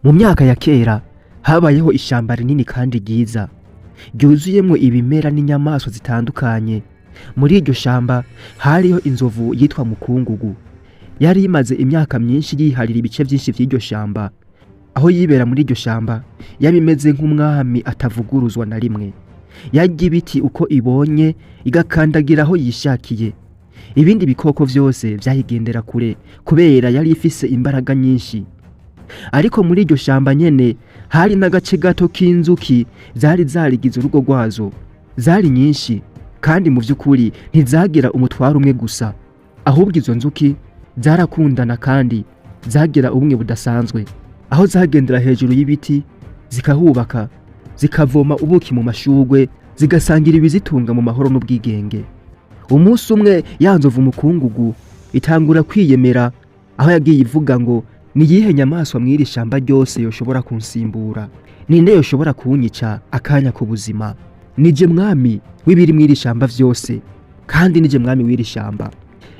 Mu myaka ya kera habayeho ishamba rinini kandi ryiza ryuzuyemwo ibimera n'inyamaswa zitandukanye. Muri iryo shamba hariho inzovu yitwa Mukungugu. Yari imaze imyaka myinshi yiharira ibice byinshi by'iryo shamba. Aho yibera muri iryo shamba yabimeze nk'umwami atavuguruzwa na rimwe. Yarya ibiti uko ibonye, igakandagira aho yishakiye. Ibindi bikoko vyose vyayigendera kure kubera yari ifise imbaraga nyinshi. Ariko muri iryo shamba nyene hari n'agace gato k'inzuki zari zarigize urugo rwazo. Zari nyinshi kandi mu vy'ukuri ntizagira umutwaro umwe gusa, ahubwo izo nzuki zarakundana kandi zagira ubumwe budasanzwe. Aho zagendera hejuru y'ibiti zikahubaka, zikavoma ubuki mu mashugwe, zigasangira ibizitunga mu mahoro n'ubwigenge. Umunsi umwe ya nzovu Mukungugu itangura kwiyemera, aho yagiye ivuga ngo ni yihe nyamaswa mw'iri shamba ryose yoshobora kunsimbura, ninde yoshobora kunyica akanya ku buzima. Nije mwami w'ibiri mw'iri shamba vyose, kandi nije mwami w'iri shamba.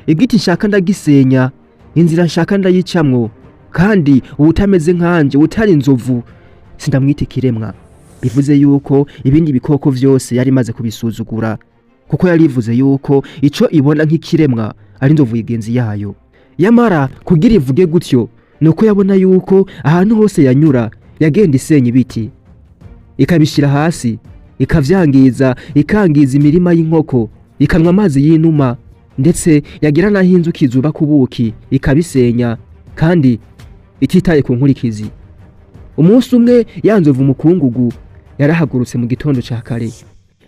Igiti nshaka ndagisenya, inzira nshaka ndayicamwo, kandi ubutameze nkanje utari inzovu sindamwita ikiremwa. Bivuze yuko ibindi bikoko vyose yari maze kubisuzugura, kuko yarivuze yuko ico ibona nk'ikiremwa ari inzovu yigenzi yayo. Yamara kugira ivuge gutyo nuko yabona yuko ahantu hose yanyura yagenda isenya ibiti, ikabishira hasi, ikavyangiza, ikangiza imirima y'inkoko, ikanwa amazi y'inuma, ndetse yagira naho inzuki zubaka ubuki ikabisenya kandi ititaye ku nkurikizi. Umunsi umwe ya nzovu Mukungugu yarahagurutse mu gitondo ca kare,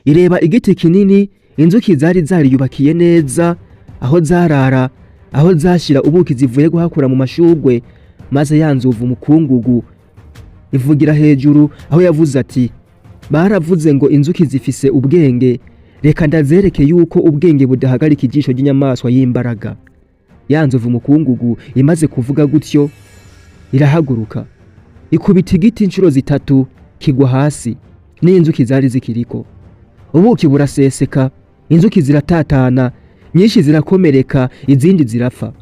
ireba igiti kinini inzuki zari zariyubakiye neza, aho zarara, aho zashira ubuki zivuye guhakura mu mashugwe. Maze ya nzovu Mukungugu ivugira hejuru aho yavuze ati, baravuze ngo inzuki zifise ubwenge, reka ndazereke yuko ubwenge budahagarika ijisho ry'inyamaswa y'imbaraga. Ya nzovu Mukungugu imaze kuvuga gutyo irahaguruka, ikubita igiti inshuro zitatu kigwa hasi, n'inzuki zari zikiriko. Ubuki buraseseka, inzuki ziratatana, nyinshi zirakomereka, izindi zirapfa.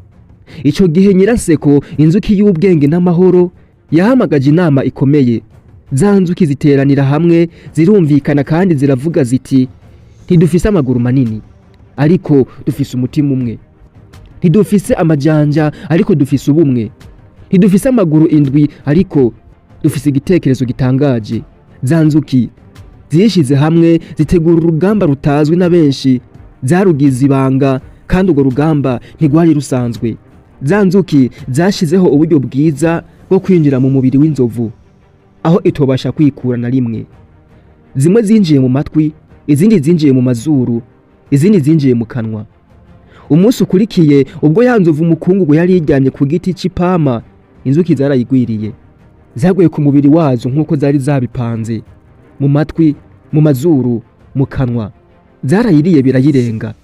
Ico gihe Nyiraseko, inzuki y'ubwenge n'amahoro, yahamagaje inama ikomeye. Za nzuki ziteranira hamwe, zirumvikana kandi ziravuga ziti, ntidufise amaguru manini ariko dufise umutima umwe, ntidufise amajanja ariko dufise ubumwe, ntidufise amaguru indwi ariko dufise igitekerezo gitangaje. Za nzuki zishize hamwe zitegura urugamba rutazwi na benshi, zarugize ibanga kandi urwo rugamba ntigwari rusanzwe. Za nzuki zashizeho uburyo bwiza bwo kwinjira mu mubiri w'inzovu, aho itobasha kwikura na rimwe. Zimwe zinjiye mu matwi, izindi zinjiye mu mazuru, izindi zinjiye mu kanwa. Umunsi ukurikiye ubwo ya nzovu Mukungugu yari yiryamye ku giti c'ipama, inzuki zarayigwiriye, zaguye ku mubiri wazo nk'uko zari zabipanze, mu matwi, mu mazuru, mu kanwa. Zarayiriye birayirenga.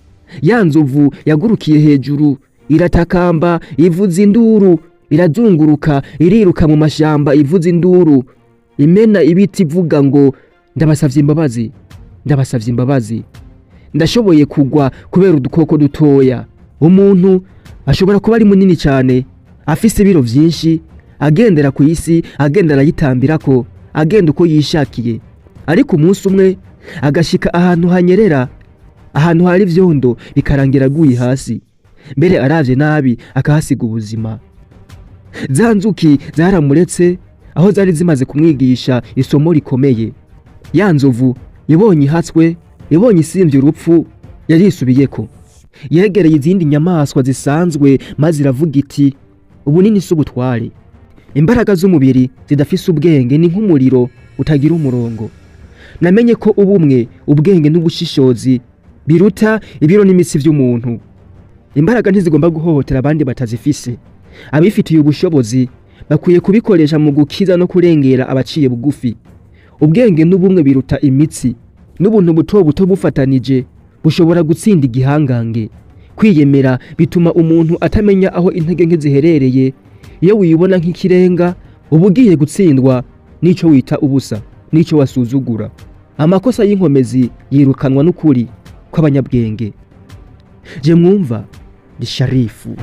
Ya nzovu yagurukiye hejuru, iratakamba, ivuza induru, irazunguruka, iriruka mu mashamba ivuza induru, imena ibiti ivuga ngo, ndabasavye imbabazi, ndabasavye imbabazi, ndashoboye kugwa kubera udukoko dutoya. Umuntu ashobora kuba ari munini cyane, afise ibiro vyinshi, agendera ku isi, agenda arayitambirako, agenda uko yishakiye, ariko umunsi umwe agashika ahantu hanyerera, ahantu hari ivyondo, bikarangira aguye hasi, mbere aravye nabi akahasiga ubuzima. Za nzuki zaramuretse aho zari zimaze kumwigisha isomo rikomeye. Ya nzovu ibonye ihatswe, ibonye isimvye urupfu, yarisubiyeko, yegereye izindi nyamaswa zisanzwe, maze iravuga iti, ubunini si ubutware. Imbaraga z'umubiri zidafise ubwenge ni nk'umuriro utagira umurongo. Namenye ko ubumwe, ubwenge n'ubushishozi biruta ibiro n'imitsi vy'umuntu. Imbaraga ntizigomba guhohotera abandi batazifise. Abifitiye ubushobozi bakwiye kubikoresha mu gukiza no kurengera abaciye bugufi. Ubwenge n'ubumwe biruta imitsi, n'ubuntu buto buto bufatanije bushobora gutsinda igihangange. Kwiyemera bituma umuntu atamenya aho intege nke ziherereye. Iyo wibona nk'ikirenga, uba ugiye gutsindwa n'ico wita ubusa, n'ico wasuzugura. Amakosa y'inkomezi yirukanwa n'ukuri kw'abanyabwenge. Je mwumva ni Sharifu.